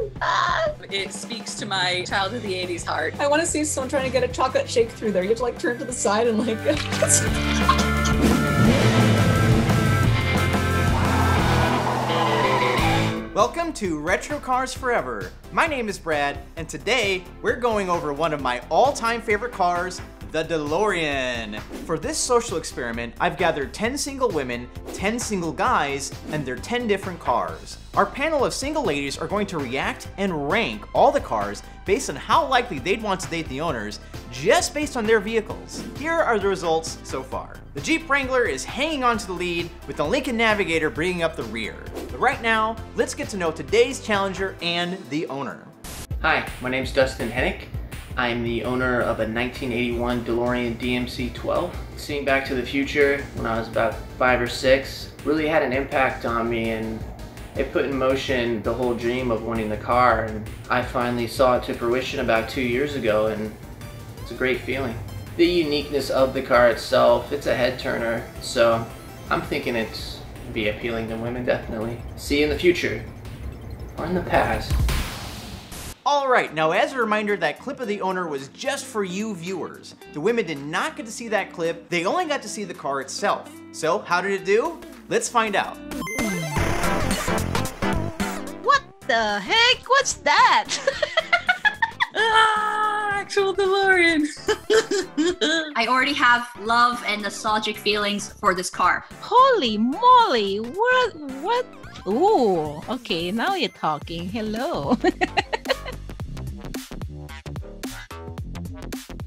fun. It speaks to my child of the 80s heart. I want to see someone trying to get a chocolate shake through there. You have to like turn to the side and like... Welcome to Retro Cars Forever. My name is Brad, and today we're going over one of my all-time favorite cars, the DeLorean. For this social experiment, I've gathered 10 single women, 10 single guys, and their 10 different cars. Our panel of single ladies are going to react and rank all the cars based on how likely they'd want to date the owners, just based on their vehicles. Here are the results so far. The Jeep Wrangler is hanging on to the lead, with the Lincoln Navigator bringing up the rear. But right now, let's get to know today's challenger and the owner. Hi, my name's Dustin Hennick. I'm the owner of a 1981 DeLorean DMC-12. Seeing Back to the Future when I was about 5 or 6 really had an impact on me, and it put in motion the whole dream of wanting the car, and I finally saw it to fruition about 2 years ago, and it's a great feeling. The uniqueness of the car itself, it's a head turner, so I'm thinking it's be appealing to women, definitely. See you in the future, or in the past. Alright, now as a reminder, that clip of the owner was just for you viewers. The women did not get to see that clip, they only got to see the car itself. So, how did it do? Let's find out. What the heck? What's that? Actual DeLorean. I already have love and nostalgic feelings for this car. Holy moly! What? Ooh, okay, now you're talking. Hello.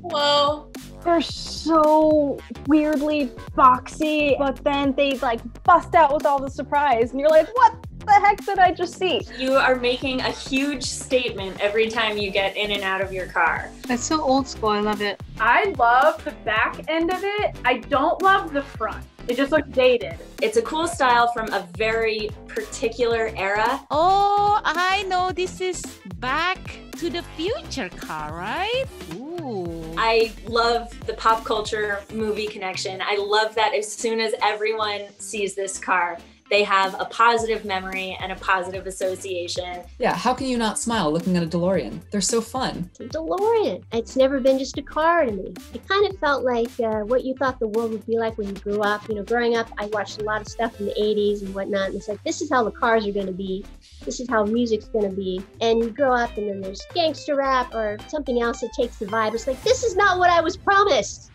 Hello. They're so weirdly boxy, but then they like bust out with all the surprise, and you're like, what the heck did I just see? You are making a huge statement every time you get in and out of your car. That's so old school, I love it. I love the back end of it. I don't love the front. It just looks dated. It's a cool style from a very particular era. Oh, I know, this is Back to the Future car, right? Ooh. I love the pop culture movie connection. I love that as soon as everyone sees this car, they have a positive memory and a positive association. Yeah, how can you not smile looking at a DeLorean? They're so fun. A DeLorean. It's never been just a car to me. It kind of felt like what you thought the world would be like when you grew up. You know, growing up, I watched a lot of stuff in the 80s and whatnot, and it's like, this is how the cars are going to be. This is how music's going to be. And you grow up and then there's gangster rap or something else that takes the vibe. It's like, this is not what I was promised.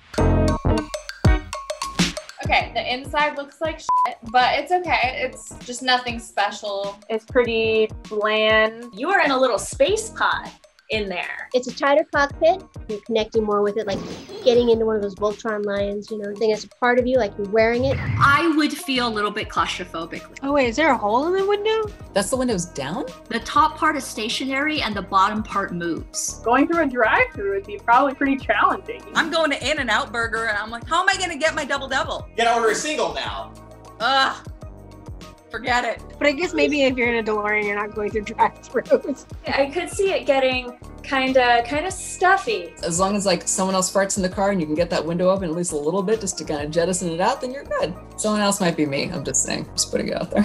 Okay, the inside looks like shit, but it's okay. It's just nothing special. It's pretty bland. You are in a little space pod in there. It's a tighter cockpit. You're connecting more with it, like getting into one of those Voltron lines, you know, thing that's a part of you, like you're wearing it. I would feel a little bit claustrophobic. Oh wait, is there a hole in the window? That's the windows down? The top part is stationary and the bottom part moves. Going through a drive-thru would be probably pretty challenging. I'm going to In-N-Out Burger and I'm like, how am I gonna get my double-double? You gotta order a single now. Ugh. Forget it. But I guess maybe if you're in a DeLorean, you're not going through drive-thrus. I could see it getting kind of stuffy. As long as like someone else farts in the car and you can get that window open at least a little bit just to kind of jettison it out, then you're good. Someone else might be me, I'm just saying, just putting it out there.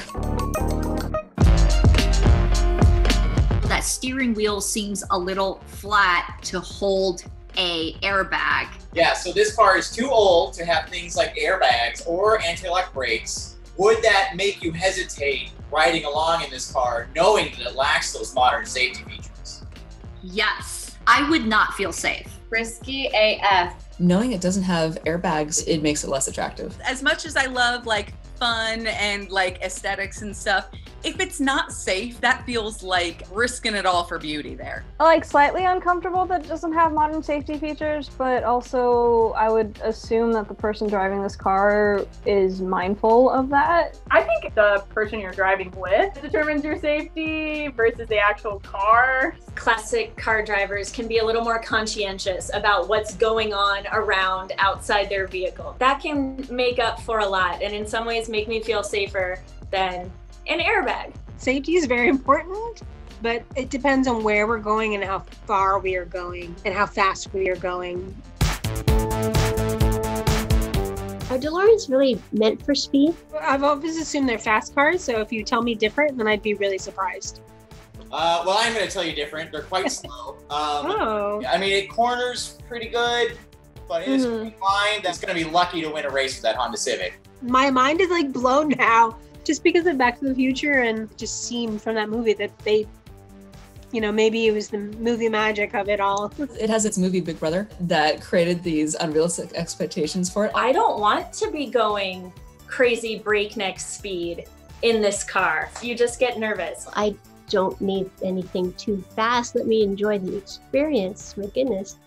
That steering wheel seems a little flat to hold a airbag. Yeah, so this car is too old to have things like airbags or anti-lock brakes. Would that make you hesitate riding along in this car knowing that it lacks those modern safety features? Yes, I would not feel safe. Risky AF. Knowing it doesn't have airbags, it makes it less attractive. As much as I love like fun and like aesthetics and stuff, if it's not safe, that feels like risking it all for beauty there. Like slightly uncomfortable that it doesn't have modern safety features, but also I would assume that the person driving this car is mindful of that. I think the person you're driving with determines your safety versus the actual car. Classic car drivers can be a little more conscientious about what's going on around outside their vehicle. That can make up for a lot, and in some ways make me feel safer than an airbag. Safety is very important, but it depends on where we're going and how far we are going and how fast we are going. Are DeLoreans really meant for speed? I've always assumed they're fast cars, so if you tell me different, then I'd be really surprised. Well, I'm going to tell you different. They're quite slow. Oh. I mean, it corners pretty good, but it is fine. That's going to be lucky to win a race with that Honda Civic. My mind is like blown now, just because of Back to the Future, and it just seemed from that movie that they, you know, maybe it was the movie magic of it all. It has its movie Big Brother that created these unrealistic expectations for it. I don't want to be going crazy breakneck speed in this car. You just get nervous. I don't need anything too fast. Let me enjoy the experience. My goodness.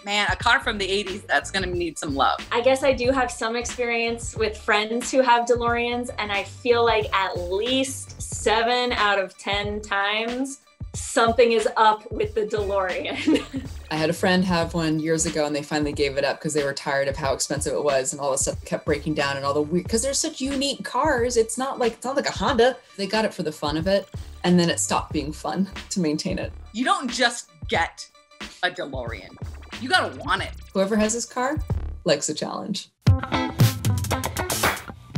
Man, a car from the 80s, that's gonna need some love. I guess I do have some experience with friends who have DeLoreans, and I feel like at least 7 out of 10 times something is up with the DeLorean. I had a friend have one years ago and they finally gave it up because they were tired of how expensive it was and all the stuff kept breaking down and all the weird, because they're such unique cars. It's not like a Honda. They got it for the fun of it, and then it stopped being fun to maintain it. You don't just get a DeLorean. You gotta want it. Whoever has this car likes a challenge.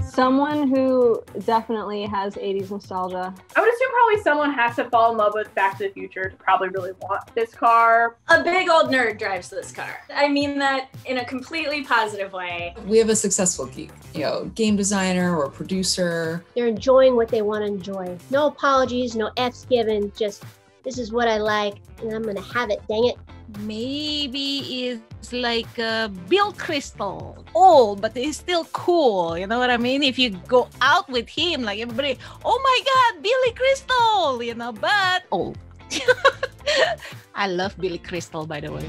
Someone who definitely has 80s nostalgia. I would assume probably someone has to fall in love with Back to the Future to probably really want this car. A big old nerd drives this car. I mean that in a completely positive way. We have a successful geek, game designer or producer. They're enjoying what they want to enjoy. No apologies, no F's given, just this is what I like and I'm gonna have it, dang it. Maybe it's like Bill Crystal, old, but he's still cool. You know what I mean? If you go out with him, like everybody, oh my God, Billy Crystal, but old. I love Billy Crystal, by the way.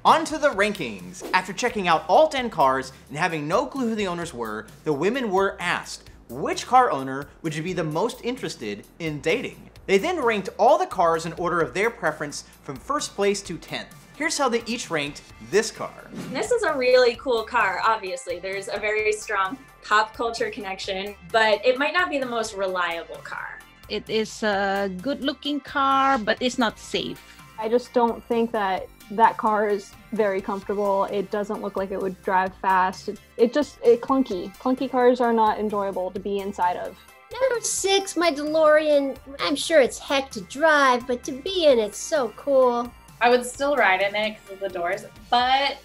On to the rankings. After checking out all 10 cars and having no clue who the owners were, the women were asked, which car owner would you be the most interested in dating? They then ranked all the cars in order of their preference from first place to 10th. Here's how they each ranked this car. This is a really cool car, obviously. There's a very strong pop culture connection, but it might not be the most reliable car. It is a good-looking car, but it's not safe. I just don't think that car is very comfortable. It doesn't look like it would drive fast. It's clunky. Clunky cars are not enjoyable to be inside of. Number 6, my DeLorean. I'm sure it's heck to drive, but to be in it's so cool. I would still ride in it because of the doors, but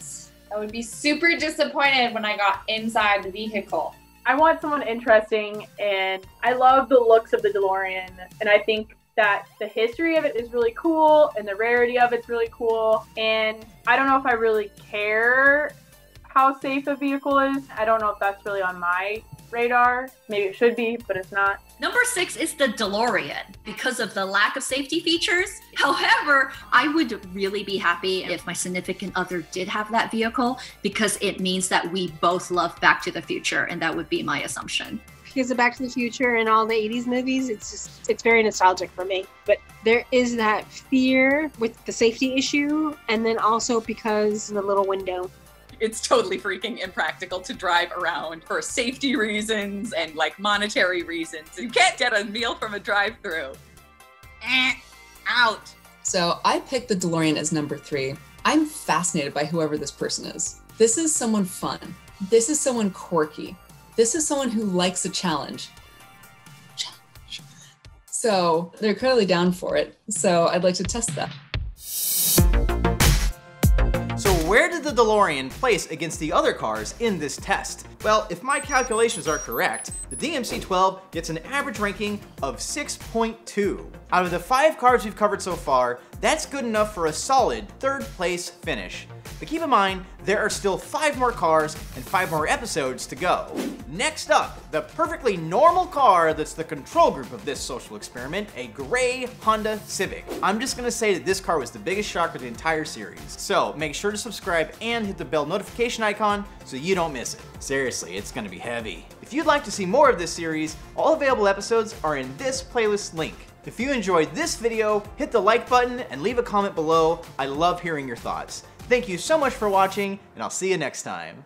I would be super disappointed when I got inside the vehicle. I want someone interesting, and I love the looks of the DeLorean, and I think that the history of it is really cool, and the rarity of it's really cool, and I don't know if I really care how safe a vehicle is. I don't know if that's really on my radar. Maybe it should be, but it's not. Number 6 is the DeLorean because of the lack of safety features. However, I would really be happy if my significant other did have that vehicle because it means that we both love Back to the Future, and that would be my assumption. Because of Back to the Future and all the 80s movies, it's very nostalgic for me. But there is that fear with the safety issue, and then also because of the little window. It's totally freaking impractical to drive around for safety reasons and like monetary reasons. You can't get a meal from a drive-thru. Out. So I picked the DeLorean as number 3. I'm fascinated by whoever this person is. This is someone fun. This is someone quirky. This is someone who likes a challenge. So they're clearly down for it. So I'd like to test that. So where did the DeLorean place against the other cars in this test? Well, if my calculations are correct, the DMC-12 gets an average ranking of 6.2. Out of the 5 cars we've covered so far, that's good enough for a solid 3rd place finish. But keep in mind, there are still 5 more cars and 5 more episodes to go. Next up, the perfectly normal car that's the control group of this social experiment, a gray Honda Civic. I'm just gonna say that this car was the biggest shock of the entire series. So make sure to subscribe and hit the bell notification icon so you don't miss it. Seriously, it's gonna be heavy. If you'd like to see more of this series, all available episodes are in this playlist link. If you enjoyed this video, hit the like button and leave a comment below. I love hearing your thoughts. Thank you so much for watching, and I'll see you next time.